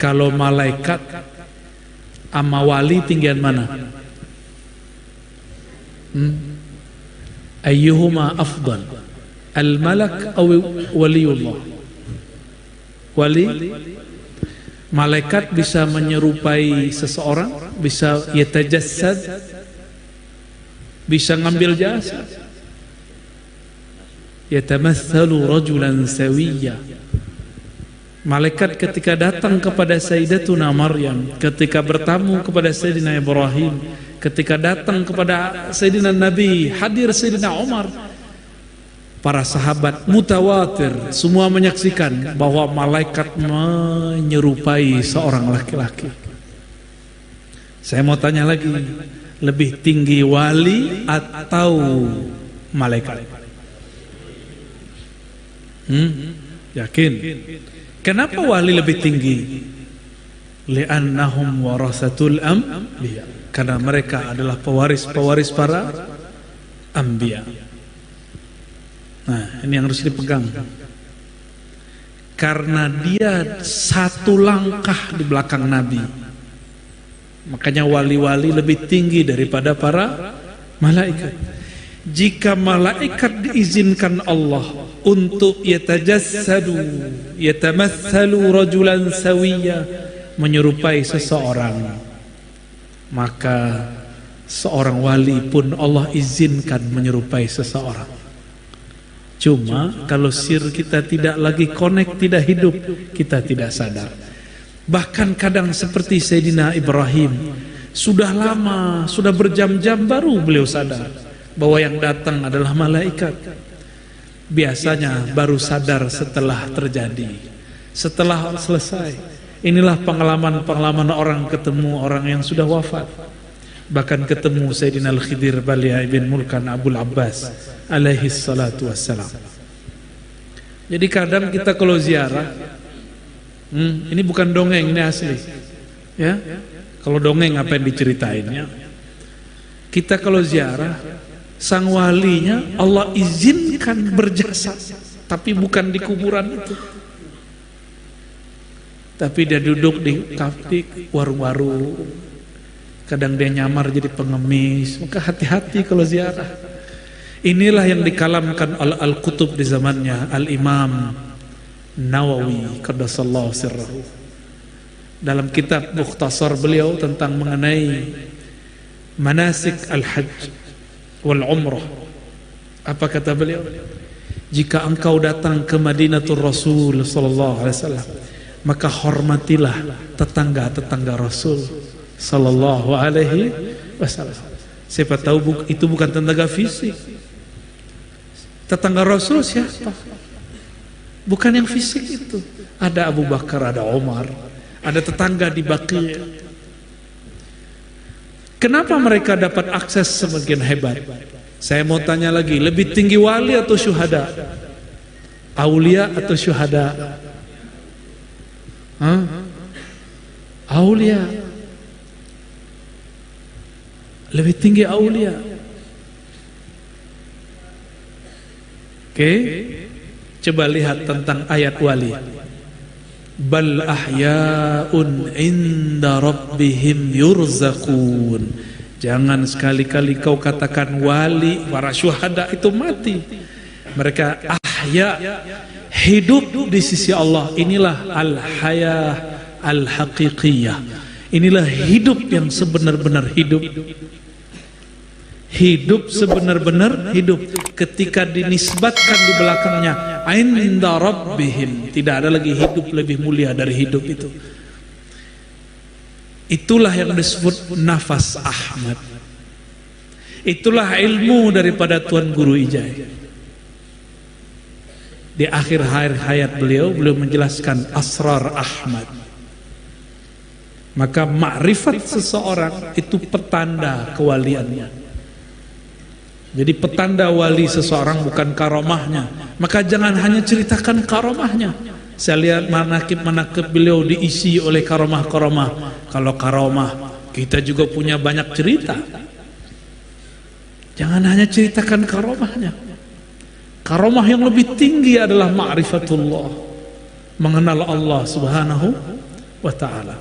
Kalau malaikat sama wali tinggian mana? Ayyuhuma afdal, al-malak aw waliullah? Wali. Malaikat bisa menyerupai seseorang, bisa yatajassad, bisa ngambil jasa. Yatamatsalu rajulan sawiyya. Malaikat ketika datang kepada Sayyidatuna Maryam, ketika bertamu kepada Sayyidina Ibrahim, ketika datang kepada Sayyidina Nabi, hadir Sayyidina Umar, para sahabat mutawatir semua menyaksikan bahwa malaikat menyerupai seorang laki-laki. Saya mau tanya lagi, lebih tinggi wali atau malaikat? Yakin? Kenapa wali lebih tinggi? Li'annahum warasatul anbiya. Karena mereka adalah pewaris-pewaris para anbiya. Nah, ini yang harus dipegang. Karena dia satu langkah di belakang Nabi. Makanya wali-wali lebih tinggi daripada para malaikat. Jika malaikat diizinkan Allah untuk yatajassadu, yatamatsalu rajulan sawiyya, menyerupai seseorang, maka seorang wali pun Allah izinkan menyerupai seseorang. Cuma kalau sir kita tidak lagi connect, tidak hidup, kita tidak sadar. Bahkan kadang seperti Sayyidina Ibrahim, sudah lama, sudah berjam-jam baru beliau sadar bahwa yang datang adalah malaikat. Biasanya baru sadar setelah terjadi, setelah selesai. Inilah pengalaman-pengalaman orang ketemu orang yang sudah wafat. Bahkan ketemu Sayyidina Al-Khidir Balia ibn Mulkan Abul Abbas alaihi salatu wassalam. Jadi kadang kita kalau ziarah, ini bukan dongeng, ini asli ya. Kalau dongeng apa yang diceritain ya. Kita kalau ziarah, sang walinya Allah izinkan berjasa, tapi bukan di kuburan itu, tapi dia duduk di warung-warung. Kadang dia nyamar jadi pengemis. Maka hati-hati kalau ziarah. Inilah yang dikalamkan oleh Al-Qutub di zamannya, Al-Imam Nawawi qaddasallahu sirrahu. Dalam kitab Mukhtasar beliau tentang mengenai manasik al-hajj wal umrah. Apa kata beliau? Jika engkau datang ke Madinatul Rasul sallallahu alaihi wasallam, maka hormatilah tetangga-tetangga Rasul sallallahu alaihi wasallam. Siapa tahu itu bukan tetangga fisik. Tetangga Rasul siapa? Bukan yang fisik itu. Ada Abu Bakar, ada Umar, ada tetangga di Baqi'. Kenapa mereka dapat akses semakin hebat? Saya mau tanya lagi, lebih tinggi wali atau syuhada? Aulia atau syuhada? Aulia. Lebih tinggi aulia. Oke, coba lihat tentang ayat wali. Bal ahya'un inda rabbihim yurzaqun. Jangan sekali-kali kau katakan wali, para syuhada itu mati. Mereka ahya, hidup di sisi Allah. Inilah al-hayah al-haqiqiyah. Inilah hidup yang sebenar-benar hidup. Hidup sebenar-benar hidup. Ketika dinisbatkan di belakangnya inda rabbihim, tidak ada lagi hidup lebih mulia dari hidup itu. Itulah yang disebut nafas Ahmad. Itulah ilmu daripada Tuan Guru Ijai. Di akhir hayat beliau menjelaskan asrar Ahmad. Maka makrifat seseorang itu petanda kewaliannya. Jadi petanda wali seseorang bukan karomahnya. Maka jangan hanya ceritakan karomahnya. Saya lihat manakib beliau diisi oleh karomah-karomah. Kalau karomah, kita juga punya banyak cerita. Jangan hanya ceritakan karomahnya. Karomah yang lebih tinggi adalah ma'rifatullah, mengenal Allah subhanahu wa ta'ala.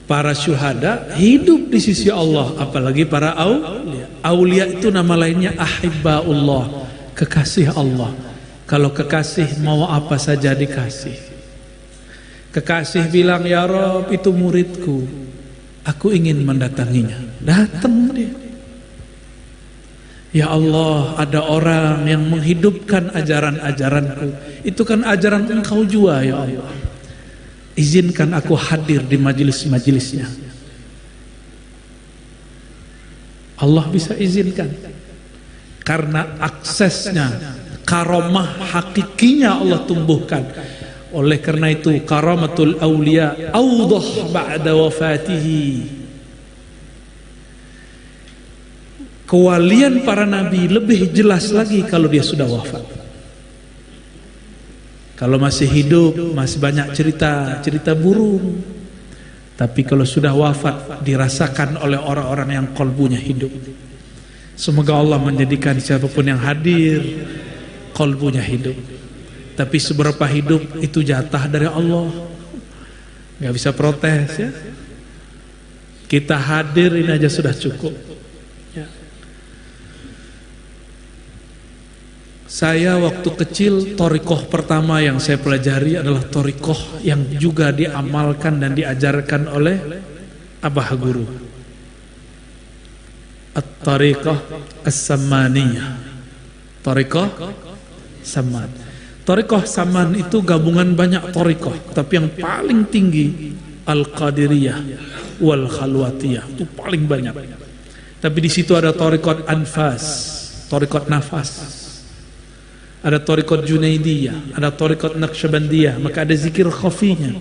Para syuhada hidup di sisi Allah, apalagi para aulia. Aulia itu nama lainnya ahibbaullah, kekasih Allah. Kalau kekasih mau apa saja dikasih. Kekasih bilang, ya Rob itu muridku, aku ingin mendatanginya. Datang dia. Ya Allah, ada orang yang menghidupkan ajaran-ajaranku. Itu kan ajaran Engkau jua ya Allah. Izinkan aku hadir di majelis-majelisnya. Allah bisa izinkan. Karena aksesnya, karomah hakikinya Allah tumbuhkan. Oleh karena itu karamatul awliya awdah ba'da wafatihi. Kewalian para nabi lebih jelas lagi kalau dia sudah wafat. Kalau masih hidup masih banyak cerita burung. Tapi kalau sudah wafat dirasakan oleh orang-orang yang kolbunya hidup. Semoga Allah menjadikan siapapun yang hadir kolbunya hidup. Tapi seberapa hidup itu jatah dari Allah. Gak bisa protes ya. Kita hadir ini aja sudah cukup ya. Saya waktu kecil thariqah pertama yang saya pelajari adalah thariqah yang juga diamalkan dan diajarkan oleh Abah Guru, At-Thariqah As-Samaniyah. Thariqah Saman. Thariqah Saman itu gabungan banyak thariqah, tapi yang paling tinggi Al-Qadiriyah wal Khalwatiyah, itu paling banyak. Tapi di situ ada thariqat anfas, thariqat nafas. Ada thariqat Junaidiyah, ada thariqat Naqsyabandiyah, maka ada zikir khafinya.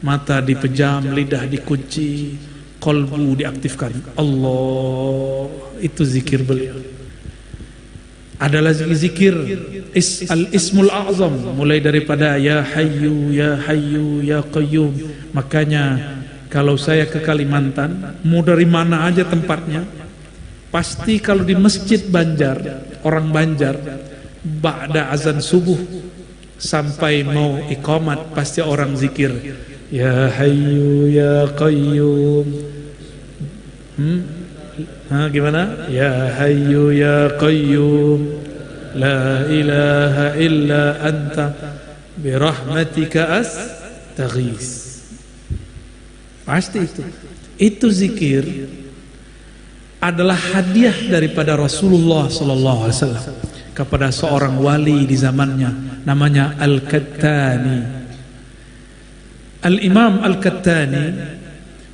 Mata dipejam, lidah dikunci, kolbu diaktifkan. Allah, itu zikir beliau. Adalah zikir al-ismul a'zam, mulai daripada ya hayyu ya hayyu ya qayyum. Makanya kalau saya ke Kalimantan, mau dari mana aja tempatnya, pasti kalau di masjid Banjar, orang Banjar, ba'da azan subuh sampai mau iqamat pasti orang zikir ya hayyu ya qayyum. Gimana? Ya hayyu ya qayyum la ilaha illa anta birahmatika astaghis. Pasti itu zikir adalah hadiah daripada Rasulullah sallallahu alaihi wasallam kepada seorang wali di zamannya, namanya Al-Kattani. Al-Imam Al-Kattani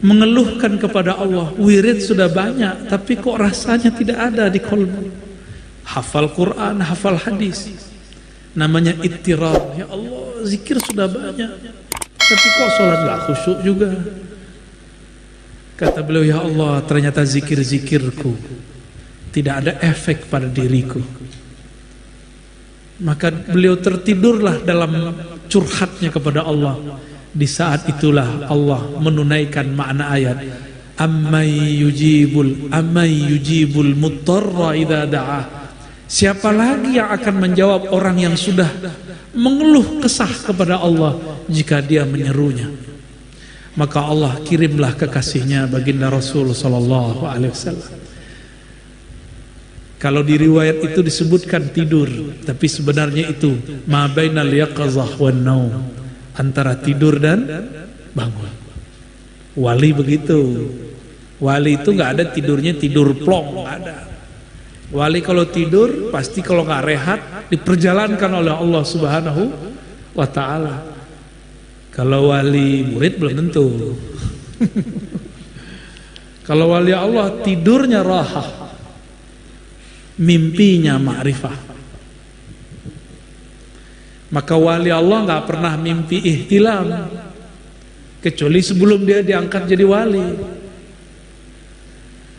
mengeluhkan kepada Allah, wirid sudah banyak tapi kok rasanya tidak ada di qalbu. Hafal Quran, hafal hadis, namanya ittirab. Ya Allah, zikir sudah banyak tapi kok sholat gak khusyuk juga. Kata beliau, ya Allah, ternyata zikir-zikirku tidak ada efek pada diriku. Maka beliau tertidurlah dalam curhatnya kepada Allah. Di saat itulah Allah menunaikan makna ayat Ammay yujibul muttarra idza da'ah. Siapa lagi yang akan menjawab orang yang sudah mengeluh kesah kepada Allah jika dia menyerunya. Maka Allah kirimlah kekasihnya baginda Rasul sallallahu alaihi wasallam. Kalau di riwayat itu disebutkan tidur, tapi sebenarnya itu ma bainal yaqazah wan naum, antara tidur dan bangun. Wali begitu. Wali itu nggak ada tidurnya tidur plong, nggak ada. Wali kalau tidur pasti kalau nggak rehat diperjalankan oleh Allah Subhanahu wa taala. Kalau wali murid belum tentu. Kalau wali Allah tidurnya rahah, mimpinya ma'rifah. Maka wali Allah nggak pernah mimpi ihtilam kecuali sebelum dia diangkat jadi wali.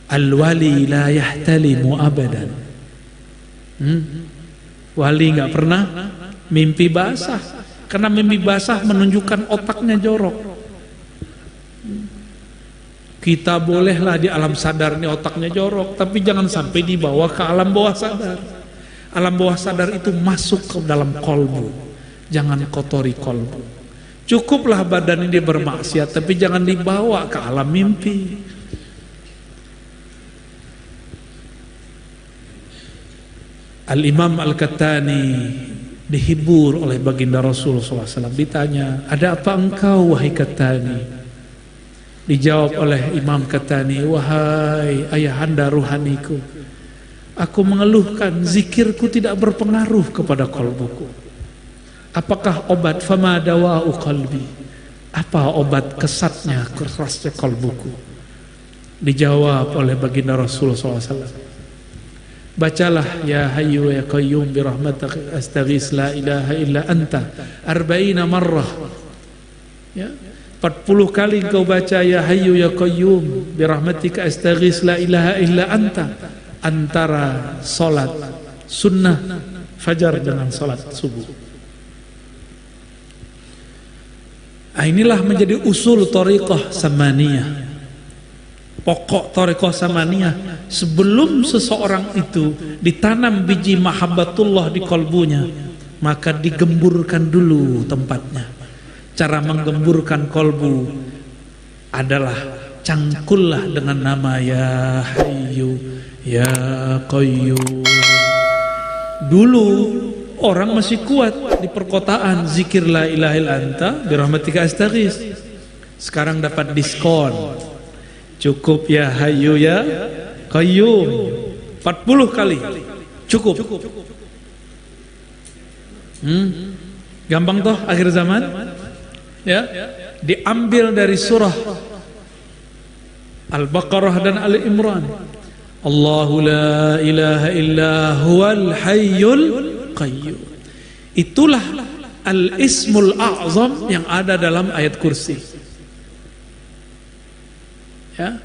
Al-wali la yahtalimu abadan. Wali nggak pernah mimpi basah, karena mimpi basah menunjukkan otaknya jorok. Kita bolehlah di alam sadar ini otaknya jorok, tapi jangan sampai dibawa ke alam bawah sadar. Alam bawah sadar itu masuk ke dalam kolbu. Jangan kotori kolbu. Cukuplah badan ini bermaksiat, tapi jangan dibawa ke alam mimpi. Al-Imam Al-Qahtani dihibur oleh baginda Rasulullah SAW. Ditanya, ada apa engkau wahai Qahtani? Dijawab oleh Imam Qahtani, wahai ayahanda ruhaniku, aku mengeluhkan zikirku tidak berpengaruh kepada kolbuku. Apakah obat? Fama dawa'u qalbi. Apa obat kesatnya, kerasnya kolbuku? Dijawab oleh baginda Rasulullah SAW. Bacalah ya hayyu ya qayyum bi rahmatika astaghis la ilaha illa anta 40 marrah. Ya, 40 kali engkau baca ya hayyu ya qayyum bi rahmatika astaghis la ilaha illa anta antara salat sunnah fajar dengan salat subuh. Inilah menjadi usul thariqah samaniyah. Pokok thariqah samaniyah, sebelum seseorang itu ditanam biji mahabbatullah di kolbunya, maka digemburkan dulu tempatnya. Cara menggemburkan kolbu adalah cangkullah dengan nama ya hayyu ya qayyum. Dulu orang masih kuat di perkotaan zikir la ilaha illa anta bi rahmatika astaghis. Sekarang dapat diskon. Cukup ya hayyu ya qayyum 40 kali. Cukup. Gampang toh akhir zaman? Ya, diambil dari surah Al-Baqarah dan Al-Imran. Allahu la ilaha illa huwal hayyul qayyum. Itulah al-ismul a'zam yang ada dalam ayat kursi. Ya.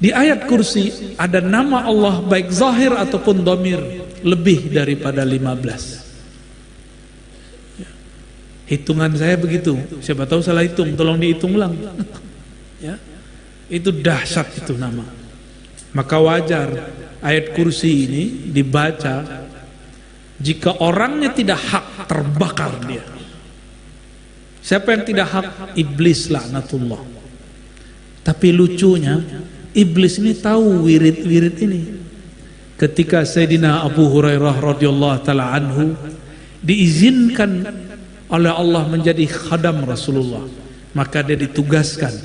Di ayat kursi ada nama Allah baik zahir ataupun dhamir lebih daripada 15. Ya. Hitungan saya begitu. Siapa tahu salah hitung, tolong dihitung ulang. Ya. Itu dahsyat itu nama. Maka wajar ayat kursi ini dibaca. Jika orangnya tidak hak, terbakar dia. Siapa yang tidak hak? Iblis laknatullah. Tapi lucunya iblis ini tahu wirid-wirid ini. Ketika Sayyidina Abu Hurairah radhiyallahu taala anhu diizinkan oleh Allah menjadi khadam Rasulullah, maka dia ditugaskan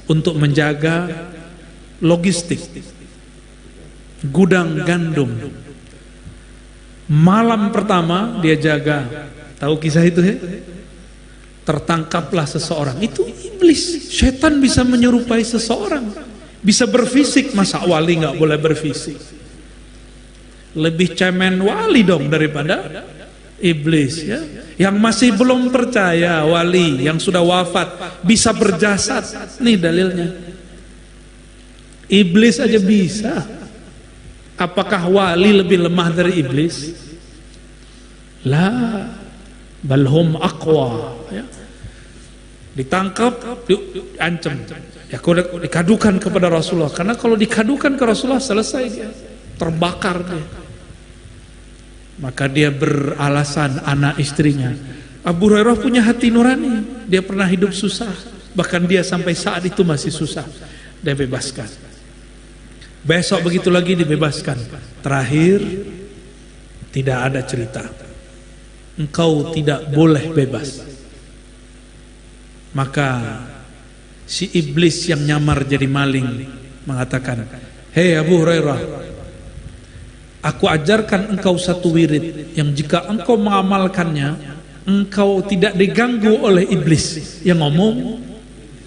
untuk menjaga logistik gudang gandum. Malam pertama dia jaga, tahu kisah itu ya? Tertangkaplah seseorang. Itu iblis. Setan bisa menyerupai seseorang, bisa berfisik. Masa wali nggak boleh berfisik? Lebih cemen wali dong daripada iblis ya. Yang masih belum percaya wali yang sudah wafat bisa berjasad. Nih dalilnya. Iblis aja bisa. Apakah wali lebih lemah dari iblis? La, balhum aqwa ya. Ditangkap, diancam ya, dikadukan kepada Rasulullah. Karena kalau dikadukan ke Rasulullah selesai dia, terbakar dia. Maka dia beralasan anak istrinya. Abu Hurairah punya hati nurani, dia pernah hidup susah, bahkan dia sampai saat itu masih susah. Dia bebaskan. Besok begitu lagi dibebaskan. Terakhir tidak ada cerita. Engkau tidak boleh bebas. Maka si iblis yang nyamar jadi maling mengatakan, hei Abu Hurairah, aku ajarkan engkau satu wirid yang jika engkau mengamalkannya, engkau tidak diganggu oleh iblis. Yang ngomong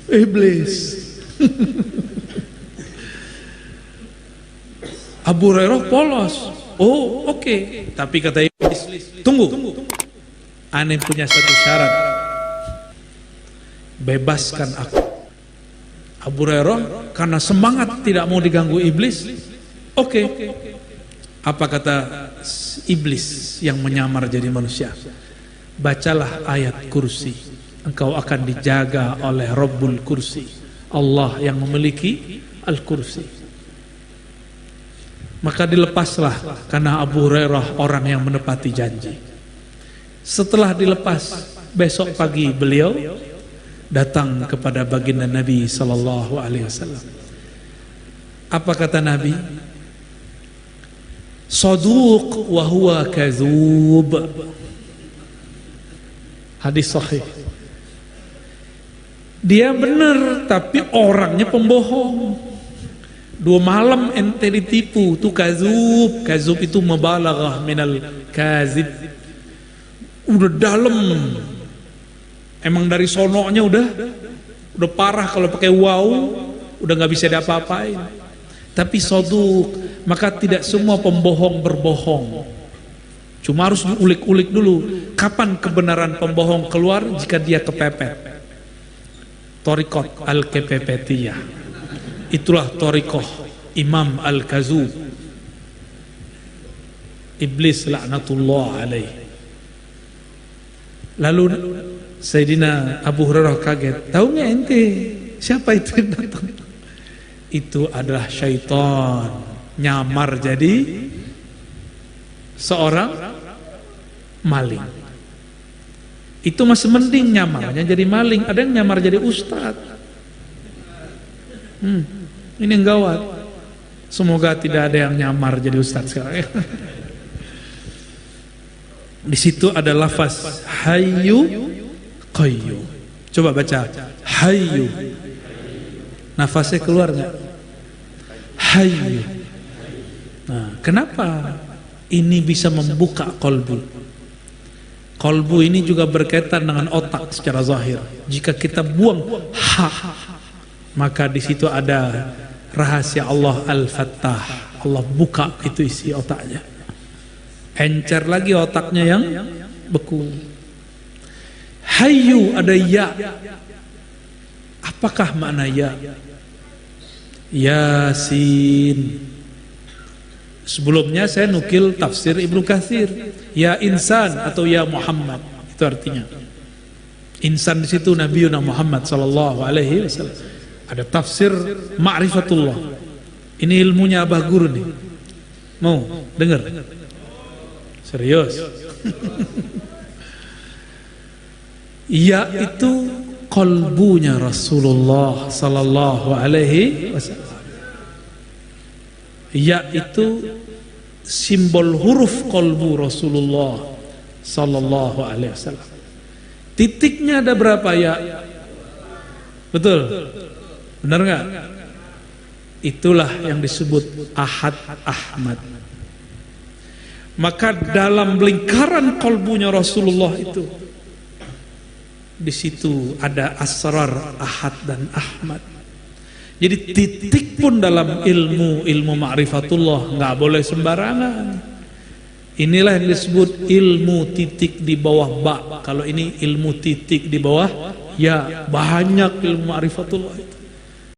iblis. Abu Hurairah polos. Oh oke. Tapi kata iblis, tunggu, aneh punya satu syarat, bebaskan aku. Abu Hurairah karena semangat tidak mau diganggu iblis. Oke. Apa kata iblis yang menyamar jadi manusia? Bacalah ayat kursi, engkau akan dijaga oleh Rabbul Kursi, Allah yang memiliki Al-Kursi. Maka dilepaslah, karena Abu Hurairah orang yang menepati janji. Setelah dilepas, besok pagi beliau datang kepada baginda Nabi sallallahu alaihi wasallam. Apa kata Nabi? Saduq wa huwa kadzub. Hadis sahih. Dia benar tapi orangnya pembohong. 2 malam ente ditipu, itu kadzub. Kadzub itu mubalaghah minal kazib. Udah dalam. Emang dari sononya udah parah, kalau pakai wow udah nggak bisa diapa-apain. Tapi saduq, maka tidak semua pembohong berbohong. Cuma harus diulik-ulik dulu kapan kebenaran pembohong keluar, jika dia kepepet. Thariqat al-kepepetiyah, itulah thariqah Imam al-Kazub, iblis laknatullah alaih. Lalu Sayyidina Abu Hurairah kaget, tahu nggak ente siapa itu yang datang? Itu adalah syaitan nyamar jadi seorang maling. Itu masih mending nyamarnya jadi maling. Ada yang nyamar jadi ustadz. Ini yang gawat. Semoga tidak ada yang nyamar jadi ustadz sekarang. Di situ ada lafaz hayyu qayyum. Coba baca hayyu. Nafasnya keluar nggak? Hayyu. Nah, kenapa ini bisa membuka kolbu? Kolbu ini juga berkaitan dengan otak secara zahir. Jika kita buang ha, maka di situ ada rahasia Allah Al-Fattah. Allah buka itu isi otaknya. Encer lagi otaknya yang beku. Hayyu ada ya. Apakah makna ya? Yasin. Sebelumnya saya nukil tafsir Ibnu Katsir, ya insan atau ya Muhammad, itu artinya. Insan di situ Nabiuna Muhammad sallallahu alaihi wasallam. Ada tafsir ma'rifatullah. Ini ilmunya Abah Guru nih. Mau dengar? Serius. Ya itu kolbunya Rasulullah sallallahu alaihi wasallam. Ya itu simbol huruf kolbu Rasulullah sallallahu alaihi wasallam. Titiknya ada berapa ya? Betul? Benar nggak? Itulah yang disebut Ahad Ahmad. Maka dalam lingkaran kolbunya Rasulullah itu, di situ ada asrar Ahad dan Ahmad. Jadi titik pun dalam ilmu ma'rifatullah nggak boleh sembarangan. Inilah yang disebut ilmu titik di bawah ba. Kalau ini ilmu titik di bawah ya, banyak ilmu ma'rifatullah itu.